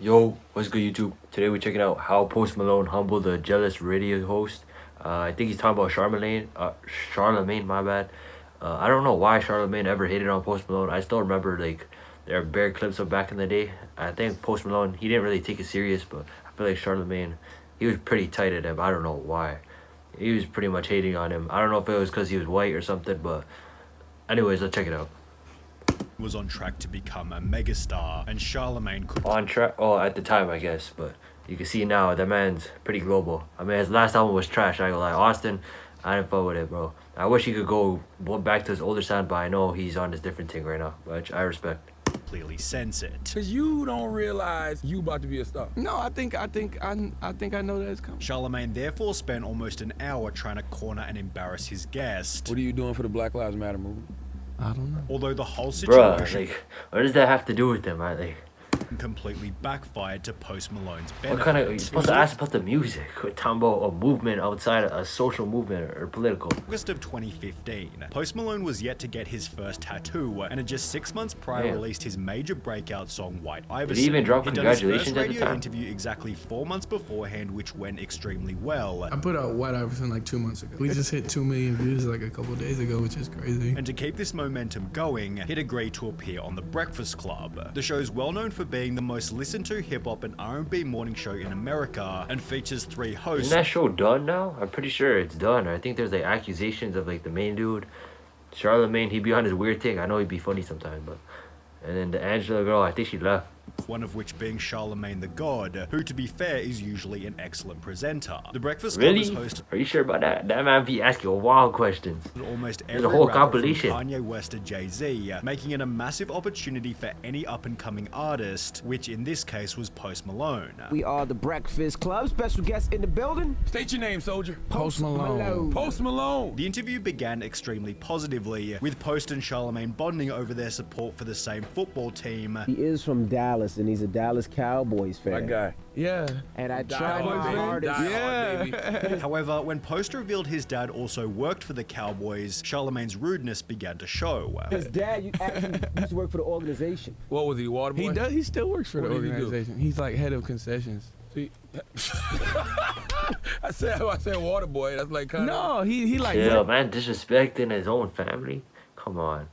Yo, what's good YouTube? Today we're checking out how Post Malone humbled the jealous radio host. I think he's talking about Charlamagne. Charlamagne, my bad. I don't know why Charlamagne ever hated on Post Malone. I still remember like there are bare clips of back in the day. I think Post Malone, he didn't really take it serious, but I feel like Charlamagne, he was pretty tight at him. I don't know why. He was pretty much hating on him. I don't know if it was because he was white or something, but anyways, let's check it out. Was on track to become a megastar, and Charlamagne could On track? Oh, at the time, I guess, but you can see now that man's pretty global. I mean, his last album was trash. I ain't gonna lie, Austin, I didn't fuck with it, bro. I wish he could go back to his older sound, but I know he's on this different thing right now, which I respect. clearly sense it. Cause you don't realize you about to be a star. No, I think I know that it's coming. Charlamagne therefore spent almost an hour trying to corner and embarrass his guest. What are you doing for the Black Lives Matter movement? I don't know. Although the whole Bruh, situation like, what does that have to do with them? completely backfired to Post Malone's benefit. What kind of, you're supposed to ask about the music. We're talking about a movement outside a social movement or political. August of 2015, Post Malone was yet to get his first tattoo, and had just 6 months prior Damn. released his major breakout song White Iverson. Did he even drop He'd done his Congratulations first at the radio time? interview exactly 4 months beforehand, which went extremely well. I put out White Iverson like 2 months ago. We just hit 2 million views like a couple days ago, which is crazy. And to keep this momentum going, he'd agreed to appear on The Breakfast Club. The show's well known for being the most listened to hip-hop and R&B morning show in America, and features 3 hosts. Isn't that show done now? I'm pretty sure it's done. I think there's like accusations of like the main dude, Charlamagne. He'd be on his weird thing. I know he'd be funny sometimes, but and then the Angela girl, I think she left. One of which being Charlamagne the God, who to be fair is usually an excellent presenter. The Breakfast Club Really? is hosted Are you sure about that? That man be asking wild questions. almost There's every a whole rapper compilation. from Kanye West to Jay-Z, making it a massive opportunity for any up-and-coming artist, which in this case was Post Malone. We are the Breakfast Club. Special guest in the building. State your name, soldier. Post Malone. Post Malone. The interview began extremely positively, with Post and Charlamagne bonding over their support for the same football team. He is from Dallas, and he's a Dallas Cowboys fan. My guy. Yeah. And I tried hard, my baby. hardest. Die hard, Yeah. baby. However, when Post revealed his dad also worked for the Cowboys, Charlamagne's rudeness began to show. His dad actually used to work for the organization. What was he, water boy? He does. He still works for What the did he do? organization. He's like head of concessions. See? I said water boy. That's like kind of. No, he like. Yeah, man, disrespecting his own family. Come on.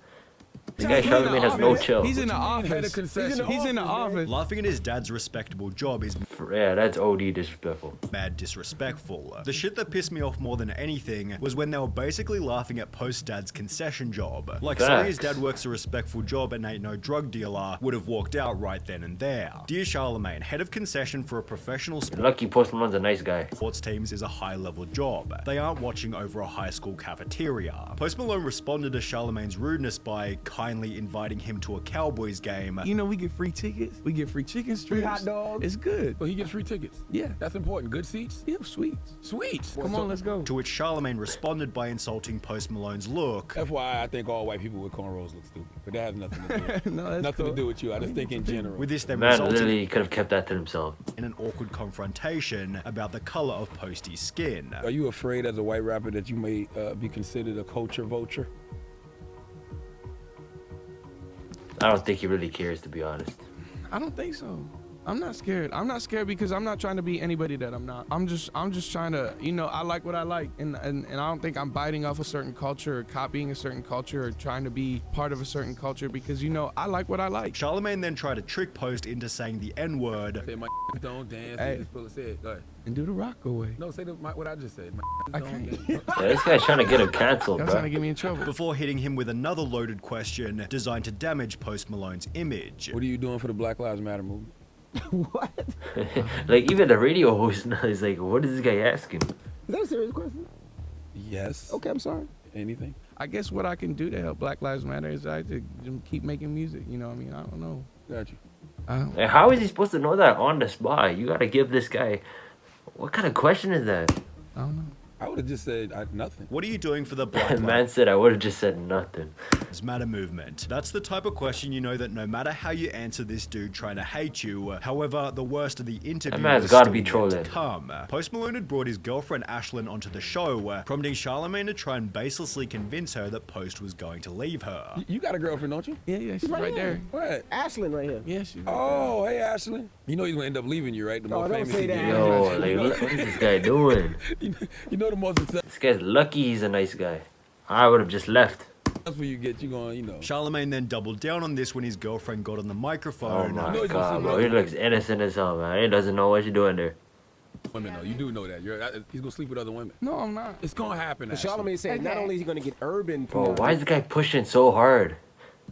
This guy He's in the Charlamagne has no office. chill. He's in the Head of office. concession. He's in the office. Laughing at his dad's respectable job is Yeah, that's OD disrespectful. mad disrespectful. The shit that pissed me off more than anything was when they were basically laughing at Post's dad's concession job. Like, say his Facts. dad works a respectful job and ain't no drug dealer, would have walked out right then and there. Dear Charlamagne, head of concession for a professional Lucky Post Malone's a nice guy. sports teams is a high-level job. They aren't watching over a high school cafeteria. Post Malone responded to Charlamagne's rudeness by kindly inviting him to a Cowboys game. You know, we get free tickets. We get free chicken strips. hot dogs. It's good. So he gets free tickets. Yeah. That's important. Good seats. Yeah, sweets. Sweets. Come on, let's go. To which Charlamagne responded by insulting Post Malone's look. FYI, I think all white people with cornrows look stupid, but that has nothing to do with it. No, that's Nothing cool. to do with you. I just think in general. With this then Man resulted literally could have kept that to himself. in an awkward confrontation about the color of Posty's skin. Are you afraid as a white rapper that you may be considered a culture vulture? I don't think he really cares, to be honest. I don't think so. I'm not scared. I'm not scared because I'm not trying to be anybody that I'm not. I'm just trying to, you know, I like what I like, and I don't think I'm biting off a certain culture or copying a certain culture or trying to be part of a certain culture because, you know, I like what I like. Charlamagne then tried to trick Post into saying the N-word. Say my don't dance. Hey. Hey. Just full of say it. Go ahead. And do the rock away. No, say what I just said. I don't can't. dance. Yeah, this guy's trying to get him canceled, Y'all trying to bro. get me in trouble. Before hitting him with another loaded question designed to damage Post Malone's image. What are you doing for the Black Lives Matter movement? What? Like, even the radio host now is like, what is this guy asking? Is that a serious question? Yes. Okay, I'm sorry. Anything? I guess what I can do to help Black Lives Matter is I to keep making music. You know what I mean? I don't know. Got you. I don't, Like, how is he supposed to know that on the spot? You gotta give this guy... What kind of question is that? I don't know. I would have just said nothing. What are you doing for the Black Man Lives said I would have just said nothing. Matter movement? That's the type of question you know that no matter how you answer this dude trying to hate you, however, the worst of the interview man's was gotta still be yet trolling. to come. Post Malone had brought his girlfriend Ashlyn onto the show, prompting Charlamagne to try and baselessly convince her that Post was going to leave her. You got a girlfriend, don't you? Yeah, she's right there. What? Ashlyn right here. Yeah, she's right Oh, hey, Ashley. You know he's gonna end up leaving you, right? The more don't famous say he that. gets. Yo, like, what is this guy doing? You know the more successful This guy's lucky he's a nice guy. I would have just left. you get, you gonna, Charlamagne then doubled down on this when his girlfriend got on the Oh microphone. my he's gonna god, see bro. He looks innocent as hell, man. He doesn't know what you're doing there. women though. You do know that. He's gonna sleep with other women. No, I'm not. It's gonna happen. But Ashley. Charlamagne said not only is he going to get urban Bro, porn, why is the guy pushing so hard?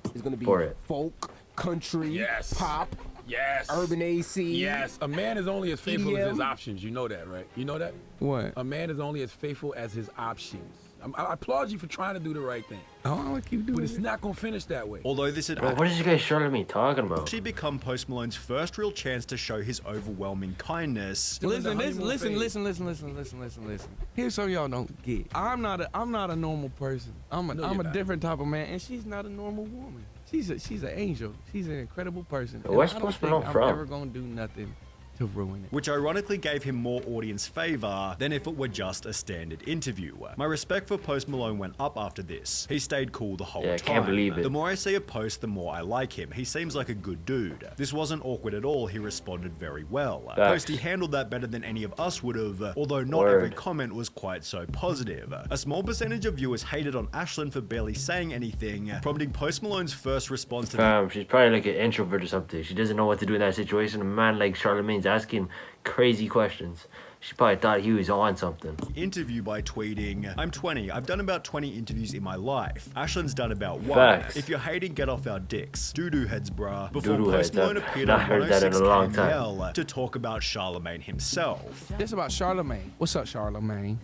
it's going to be for it? folk, country, Yes. pop, Yes. urban AC. Yes. A man is only as faithful as his EDM. options. You know that, right? You know that? What? A man is only as faithful as his options. I applaud you for trying to do the right thing, Oh, I'm gonna keep doing but it's it. not gonna finish that way. Although this had Bro, what is this guy Charlamagne talking about? actually become Post Malone's first real chance to show his overwhelming kindness. Listen. honeymoon phase. Here's something y'all don't get. I'm not a normal person. I'm No, a you're not. different type of man, and she's not a normal woman. She's an angel. She's an incredible person. And Where's I don't Post think Malone I'm from? ever gonna do nothing to ruin it. Which ironically gave him more audience favor than if it were just a standard interview. My respect for Post Malone went up after this. He stayed cool the whole Yeah, I time. can't believe it. The more I see of Post, the more I like him. He seems like a good dude. This wasn't awkward at all. He responded very well. Facts. Posty handled that better than any of us would have, although not Word. every comment was quite so positive. A small percentage of viewers hated on Ashlyn for barely saying anything, prompting Post Malone's first response to the She's probably like an introvert or something. She doesn't know what to do in that situation. A man like Charlamagne's asking crazy questions. She probably thought he was on something. interview by tweeting, "I'm 20. I've done about 20 interviews in my life. Ashlyn's done about one. Facts. If you're hating, get off our dicks. Doo-doo heads, bruh." Before Doo-doo Post heads, Malone I've appeared not on heard that in a 106 long time. KML to talk about Charlamagne himself. This about Charlamagne. What's up, Charlamagne?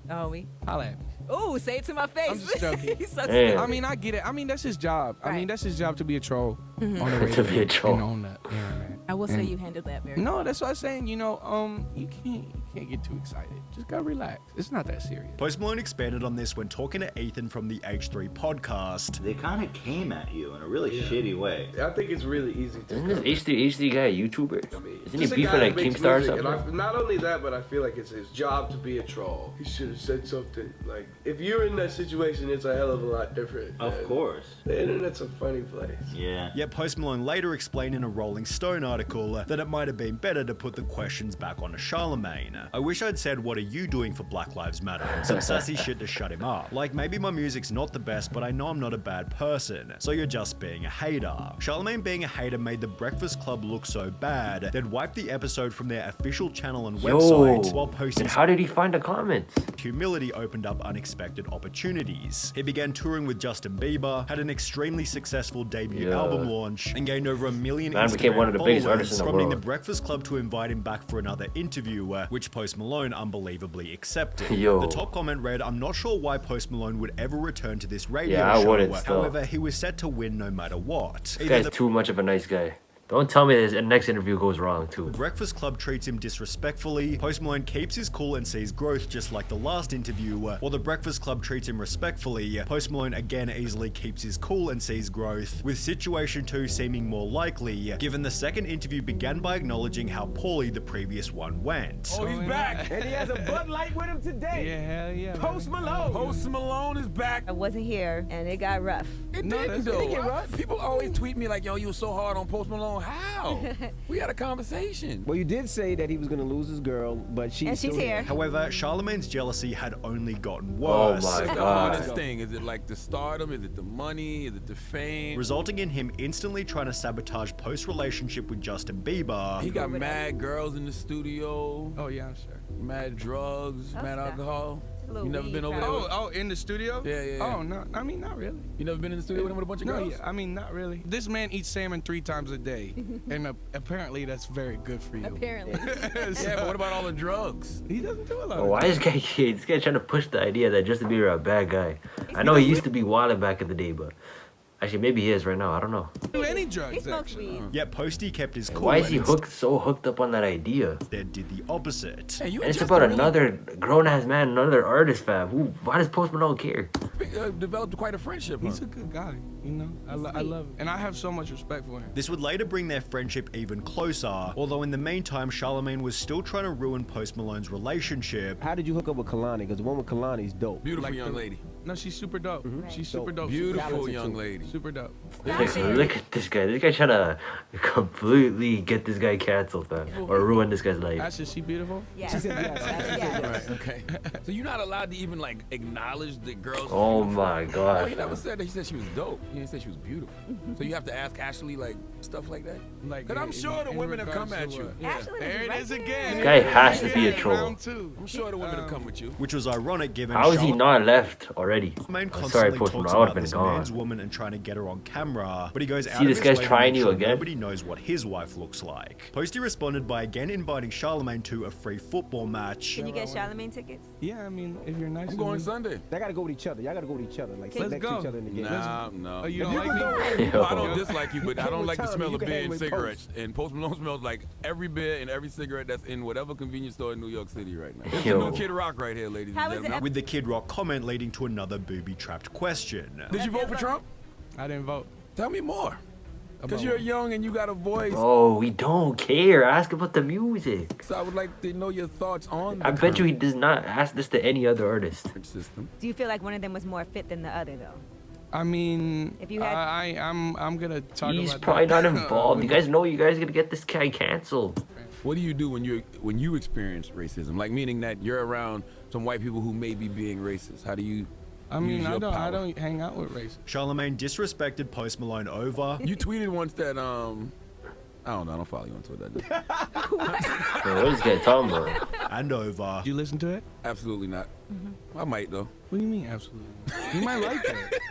Oh, me? Holla at me. Oh, say it to my face. I'm just joking. He's so Hey. sweet. I mean, I get it. I mean, that's his job. I mean, Right. that's his job to be a troll on the radio To be a troll. and on the internet. I will say And- you handled that very No, that's what I'm saying. You know, you can't get too excited. Just gotta relax. It's not that serious. Post Malone expanded on this when talking to Ethan from the H3 podcast. They kind of came at you in a really shitty way. I think it's really easy to. Isn't this HD guy a YouTuber? Isn't he Just a beefing guy like that makes Keemstar or music, and something? not only that, but I feel like it's his job to be a troll. He should have said something like, if you're in that situation, it's a hell of a lot different. Of And course. The internet's a funny place. Yeah. Yet Post Malone later explained in a Rolling Stone article that it might have been better to put the questions back onto Charlamagne. "I wish I'd said, 'What are you doing for Black Lives Matter?' Some sassy shit to shut him up. Like, maybe my music's not the best, but I know I'm not a bad person, so you're just being a hater." Charlamagne being a hater made The Breakfast Club look so bad, they'd wiped the episode from their official channel and website while posting Then how did he find the comments? humility opened up unexpected opportunities. He began touring with Justin Bieber, had an extremely successful debut Yeah. album launch, and gained over 1 million Man Instagram became one of the biggest followers, artists in the prompting world. The Breakfast Club to invite him back for another interview, which Post Malone unbelievably accepted. Yo. The top comment read, "I'm not sure why Post Malone would ever return to this radio Yeah, I show. wouldn't still. However, he was set to win no matter what." This guy's too much of a nice guy. Don't tell me this next interview goes wrong too. Breakfast Club treats him disrespectfully, Post Malone keeps his cool and sees growth just like the last interview, while the Breakfast Club treats him respectfully, Post Malone again easily keeps his cool and sees growth, with situation 2 seeming more likely, given the second interview began by acknowledging how poorly the previous one went. Oh, he's back. And he has a Bud Light with him today. Yeah, hell yeah. Post Malone. Post Malone is back. I wasn't here, and it got rough. It No, didn't that's- though. It get rough. People always tweet me like, "Yo, you were so hard on Post Malone." How? We had a conversation. Well, you did say that he was going to lose his girl, but she's And she's still here. However, Charlamagne's jealousy had only gotten Oh worse. my What's the God. hardest thing? Is it like the stardom? Is it the money? Is it the fame? Resulting in him instantly trying to sabotage Post's relationship with Justin Bieber. He got mad girls in the studio, Oh yeah, I'm sure. mad drugs, Oh, mad stop. alcohol. A little You never weed, been over probably. there? Oh, in the studio? Yeah, yeah, yeah. Oh no, I mean not really. You never been in the studio with him with a bunch of No, girls? yeah, I mean not really. This man eats salmon 3 times a day, and apparently that's very good for you. Apparently. Yeah, but what about all the drugs? He doesn't do a lot. Oh, of why is this guy trying to push the idea that Justin Bieber a bad guy? I know he used to be wilding back in the day, but Actually, maybe he is right now. I don't know. Do any drugs? He smokes actually. weed. Yet Posty kept his cool. Why is he and so hooked up on that idea? instead did the opposite. Hey, you And it's just about really another grown ass man, another artist, fam. Why does Post Malone care? developed quite a friendship. He's Huh? a good guy, you know. I love him, and I have so much respect for him. This would later bring their friendship even closer, although in the meantime, Charlamagne was still trying to ruin Post Malone's relationship. How did you hook up with Kalani? Because the one with Kalani is dope. Beautiful Like young the- lady. No, she's super dope. She's super dope. Beautiful talented young too. lady. Super dope. Look at this guy. This guy trying to completely get this guy canceled, fam, or ruin this guy's life. Ashley, is she beautiful? Yes. She said yes. Yes. Right. Okay. So you're not allowed to even like acknowledge the girls. Oh my Oh, he god. never said that. He said she was dope. He didn't say she was beautiful. So you have to ask Ashley like stuff like that. Like, Cause I'm sure the in women have regards come to at you. what? Yeah. Ashley was There it right is there. again. This guy has to be a Yeah, troll. round two. I'm sure the women have come with you. Which was ironic given How is he Charlamagne not left already? constantly Sorry, Post talks Malone. I would about have been this gone. man's woman and trying to get her on camera, but he goes out See, of this his guy's way to trying make you sure again? nobody knows what his wife looks like. Posty responded by again inviting Charlamagne to a free football match. Can you get Charlamagne tickets? Yeah, I mean, if you're nice. I'm to going me. Sunday. They gotta go with each other. Y'all gotta go with each other. Like sit Let's next to go. each other in the game. Nah, no. Oh, you don't You like can me? go with- Yo. I don't dislike you, but I don't like the Tommy, smell you of can beer hang and with cigarettes. And Post Malone smells like every beer and every cigarette that's in whatever convenience store in New York City right now. It's the Yo. new Kid Rock right here, ladies How and is it gentlemen. With the Kid Rock comment leading to another booby-trapped question. Did you vote for Trump? I didn't vote. Tell me more. Because About you're what? young and you got a voice. Oh, we don't care. Ask about the music. So I would like to know your thoughts on the I bet you he does not ask this to any other artist. current system. Do you feel like one of them was more fit than the other though? I mean, If you had- I'm gonna talk He's about probably that. not involved. You guys know you guys gonna get this guy canceled. What do you do when you experience racism? Like meaning that you're around some white people who may be being racist. How do you I mean, use I your don't power? hang out with racists. Charlamagne disrespected Post Malone over You tweeted once that I don't know, I don't follow you on Twitter. Bro, what is this guy talking about? and over. Did you listen to it? Absolutely not. I might though. What do you mean, absolutely? You might like it.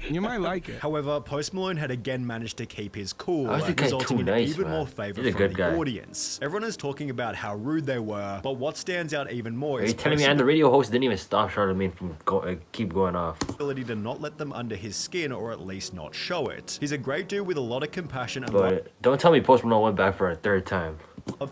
You might like it. However, Post Malone had again managed to keep his cool, How's the guy resulting too in nice, even man? more He's favor a from good the guy. audience. Everyone is talking about how rude they were, but what stands out even more Are is you telling me Post's and the radio host didn't even stop Charlamagne from keep going off? ability to not let them under his skin, or at least not show it. He's a great dude with a lot of compassion and love But don't tell me Post Malone went back for a third time.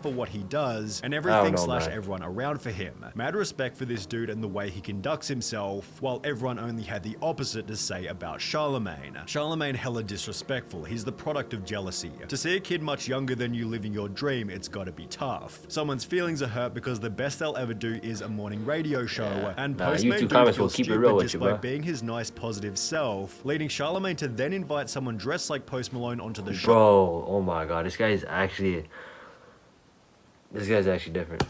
for what he does, and I everything don't know, slash man. everyone around for him. Mad respect for this dude and the way he conducts himself, while everyone only had the opposite to say about Charlamagne. Charlamagne hella disrespectful. He's the product of jealousy. To see a kid much younger than you living your dream, it's gotta be tough. Someone's feelings are hurt because the best they'll ever do is a morning radio show, Yeah. and Nah, Post YouTube made dude comments feel will keep it stupid real with just you, by bro. being his nice positive self, leading Charlamagne to then invite someone dressed like Post Malone onto the show. Bro, oh my god, this guy's actually different.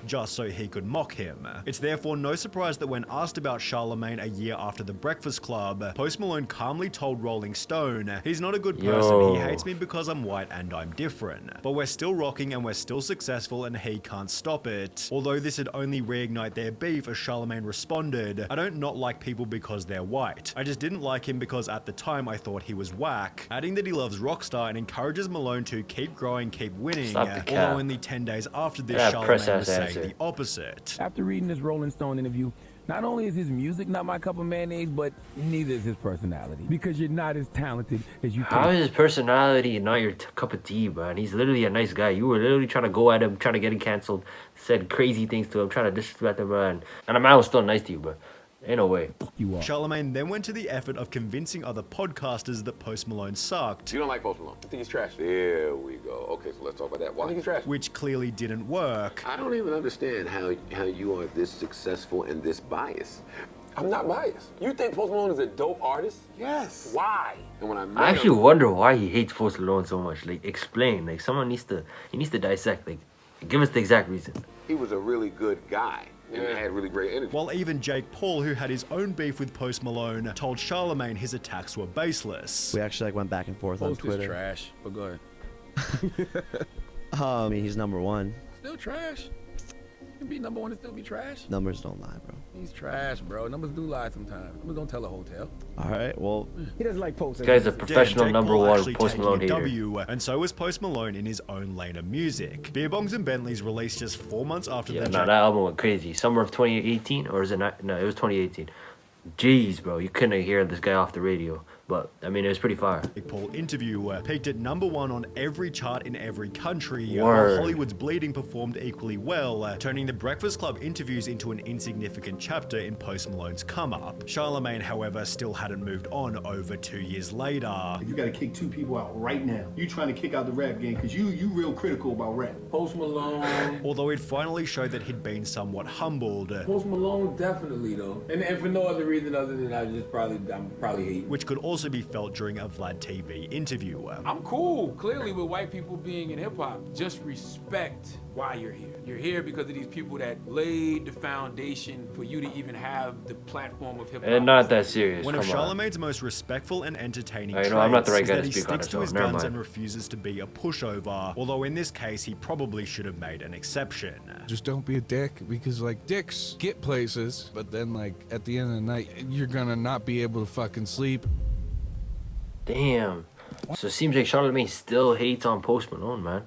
Just so he could mock him. It's therefore no surprise that when asked about Charlamagne a year after The Breakfast Club, Post Malone calmly told Rolling Stone, "He's not a good person, Yo. he hates me because I'm white and I'm different. But we're still rocking and we're still successful and he can't stop it." Although this would only reignite their beef, as Charlamagne responded, "I don't not like people because they're white. I just didn't like him because at the time I thought he was whack," adding that he loves Rockstar and encourages Malone to keep growing, keep winning, Stop the cap. although in the 10 days after this, Yeah, press Charlamagne that was saying answer. the opposite. After reading this Rolling Stone interview, not only is his music not my cup of mayonnaise, but neither is his personality. Because you're not as talented as you How think. is his personality not your cup of tea, man? He's literally a nice guy. You were literally trying to go at him, trying to get him canceled, said crazy things to him, trying to disrespect him, man. And the man was still nice to you, but ain't no way. You are. Charlamagne then went to the effort of convincing other podcasters that Post Malone sucked, You don't like Post Malone. I think he's trash. There we go. Okay, so let's talk about that. Why? I think he's trash. which clearly didn't work. I don't even understand how you are this successful and this biased. I'm not biased. You think Post Malone is a dope artist? Yes. Why? And when I met I actually him, wonder why he hates Post Malone so much. Like, explain. Like, someone needs to dissect. Like, give us the exact reason. he was a really good guy and had really great energy. While even Jake Paul, who had his own beef with Post Malone, told Charlamagne his attacks were baseless. We actually went back and forth on Post is Twitter. trash, but go ahead. I mean, he's number one. Still trash. You can be number one and still be trash. Numbers don't lie, bro. He's trash, bro. Numbers do lie sometimes. Numbers don't tell a hotel. All right, well, He doesn't like Post. This guy's a Damn, professional Jake number Paul one actually Post taking Malone a hater. W, and so was Post Malone in his own lane of music. Beer Bongs and Bentleys released just 4 months after Yeah, the no, that album went crazy. Summer of 2018, or is it not? No, it was 2018. Jeez, bro, you couldn't hear this guy off the radio. But I mean, it was pretty fire. Paul interview peaked at #1 on every chart in every country, Word. while Hollywood's Bleeding performed equally well, turning the Breakfast Club interviews into an insignificant chapter in Post Malone's come-up. Charlamagne, however, still hadn't moved on over 2 years later. You gotta kick 2 people out right now. You trying to kick out the rap game because you real critical about rap. Post Malone. Although it finally showed that he'd been somewhat humbled. Post Malone, definitely though, and for no other reason other than I'm probably hating. Which could also be felt during a Vlad TV interview. I'm cool, clearly, with white people being in hip hop. Just respect why you're here. You're here because of these people that laid the foundation for you to even have the platform of hip hop. And not that serious. One of Come on. Charlamagne's most respectful and entertaining You traits know, I'm not the right is guy that to he speak on sticks it, to so his never guns mind. and refuses to be a pushover. Although in this case, he probably should have made an exception. Just don't be a dick, because like dicks get places, but then like at the end of the night, you're gonna not be able to fucking sleep. Damn. So it seems like Charlamagne still hates on Post Malone, man.